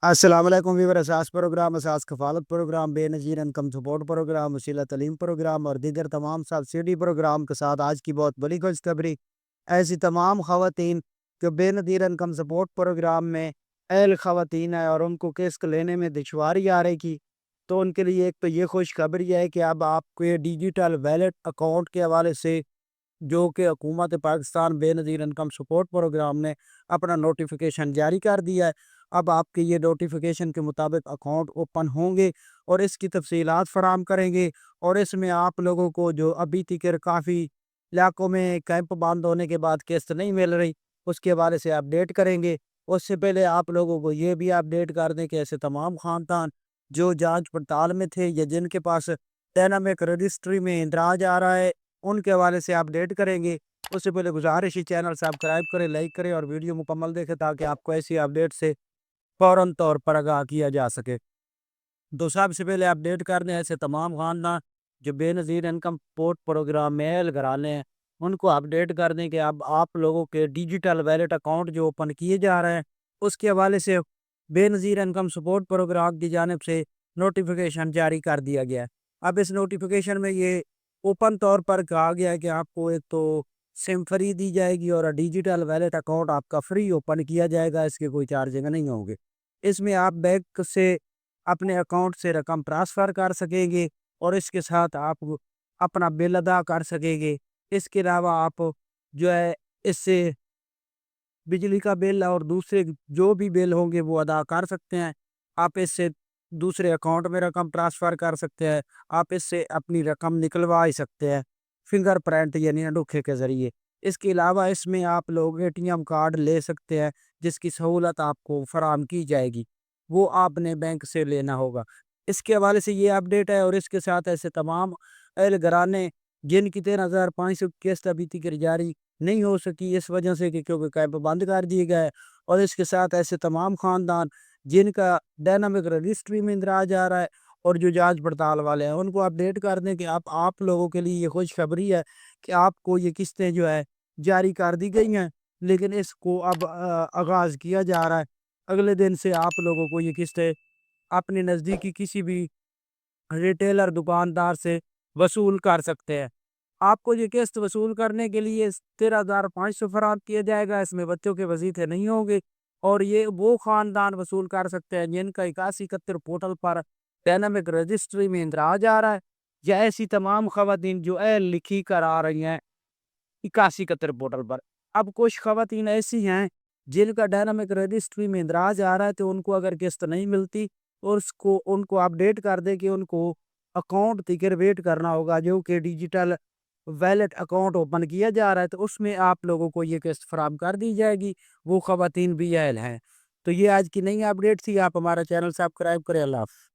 السلام علیکم ویور اساس پروگرام اساس کفالت پروگرام بے نظیر انکم سپورٹ پروگرام وسیلہ تعلیم پروگرام اور دیگر تمام سبسڈی پروگرام کے ساتھ آج کی بہت بڑی خوشخبری ایسی تمام خواتین جو بے نظیر انکم سپورٹ پروگرام میں اہل خواتین ہیں اور ان کو قسط لینے میں دشواری آ رہی کی، تو ان کے لیے ایک تو یہ خوشخبری ہے کہ اب آپ کے ڈیجیٹل ویلٹ اکاؤنٹ کے حوالے سے جو کہ حکومت پاکستان بے نظیر انکم سپورٹ پروگرام نے اپنا نوٹیفیکیشن جاری کر دیا ہے۔ اب آپ کے یہ نوٹیفیکیشن کے مطابق اکاؤنٹ اوپن ہوں گے اور اس کی تفصیلات فراہم کریں گے، اور اس میں آپ لوگوں کو جو ابھی تک کافی علاقوں میں کیمپ بند ہونے کے بعد قسط نہیں مل رہی، اس کے حوالے سے اپڈیٹ کریں گے۔ اس سے پہلے آپ لوگوں کو یہ بھی اپڈیٹ کر دیں کہ ایسے تمام خاندان جو جانچ پڑتال میں تھے یا جن کے پاس ڈائنامک رجسٹری میں اندراج آ رہا ہے، ان کے حوالے سے اپڈیٹ کریں گے۔ اس سے پہلے گزارش ہے چینل سبسکرائب کریں، لائک کریں اور ویڈیو مکمل دیکھیں تاکہ آپ کو ایسی اپڈیٹ سے فوراً طور پر آگاہ کیا جا سکے۔ تو سب سے پہلے اپڈیٹ کرنے ایسے تمام خاندان جو بے نظیر انکم سپورٹ پروگرام میں اہل گھرانے ہیں، ان کو اپڈیٹ کر دیں کہ اب آپ لوگوں کے ڈیجیٹل ویلٹ اکاؤنٹ جو اوپن کیے جا رہے ہیں، اس کے حوالے سے بے نظیر انکم سپورٹ پروگرام کی جانب سے نوٹیفیکیشن جاری کر دیا گیا ہے۔ اب اس نوٹیفیکیشن میں یہ اوپن طور پر کہا گیا ہے کہ آپ کو ایک تو سم فری دی جائے گی اور ڈیجیٹل ویلٹ اکاؤنٹ آپ کا فری اوپن کیا جائے گا، اس کے کوئی چارجنگ نہیں ہوں گے۔ اس میں آپ بینک سے اپنے اکاؤنٹ سے رقم ٹرانسفر کر سکیں گے اور اس کے ساتھ آپ اپنا بل ادا کر سکیں گے۔ اس کے علاوہ آپ جو ہے اس سے بجلی کا بل اور دوسرے جو بھی بل ہوں گے وہ ادا کر سکتے ہیں۔ آپ اس سے دوسرے اکاؤنٹ میں رقم ٹرانسفر کر سکتے ہیں، آپ اس سے اپنی رقم نکلوا ہی سکتے ہیں فنگر پرنٹ یعنی انوکھے کے ذریعے۔ اس کے علاوہ اس میں آپ لوگ اے ٹی ایم کارڈ لے سکتے ہیں جس کی سہولت آپ کو فراہم کی جائے گی، وہ آپ نے بینک سے لینا ہوگا۔ اس کے حوالے سے یہ اپڈیٹ ہے، اور اس کے ساتھ ایسے تمام اہل گھرانے جن کی 13,500 قسط ابھی تک جاری نہیں ہو سکی اس وجہ سے کہ کیونکہ کیمپ بند کر دیے گئے، اور اس کے ساتھ ایسے تمام خاندان جن کا ڈائنامک رجسٹری میں اندراج آ رہا ہے اور جو جانچ پڑتال والے ہیں، ان کو اپڈیٹ کر دیں کہ آپ لوگوں کے لیے یہ خوشخبری ہے کہ آپ کو یہ قسطیں جو ہے جاری کر دی گئی ہیں، لیکن اس کو اب آغاز کیا جا رہا ہے۔ اگلے دن سے آپ لوگوں کو یہ قسطیں اپنے نزدیکی کسی بھی ریٹیلر دکاندار سے وصول کر سکتے ہیں۔ آپ کو یہ قسط وصول کرنے کے لیے 13,500 فراہم کیا جائے گا، اس میں بچوں کے وظیفے نہیں ہوں گے، اور یہ وہ خاندان وصول کر سکتے ہیں جن کا 8171 پورٹل پر ڈائنامک رجسٹری میں اندراج آ رہا ہے، یا ایسی تمام خواتین جو اہل لکھی کر آ رہی ہیں 8171 پورٹل پر۔ اب کچھ خواتین ایسی ہیں جن کا ڈائنامک رجسٹری میں اندراج آ رہا ہے، تو ان کو اگر قسط نہیں ملتی اور ان کو اپڈیٹ کر دے کہ ان کو اکاؤنٹ تک ویٹ کرنا ہوگا جو کہ ڈیجیٹل ویلٹ اکاؤنٹ اوپن کیا جا رہا ہے، تو اس میں آپ لوگوں کو یہ قسط فراہم کر دی جائے گی، وہ خواتین بھی اہل ہیں۔ تو یہ آج کی نئی اپڈیٹ تھی، آپ ہمارا چینل سبسکرائب کریں۔ اللہ حافظ۔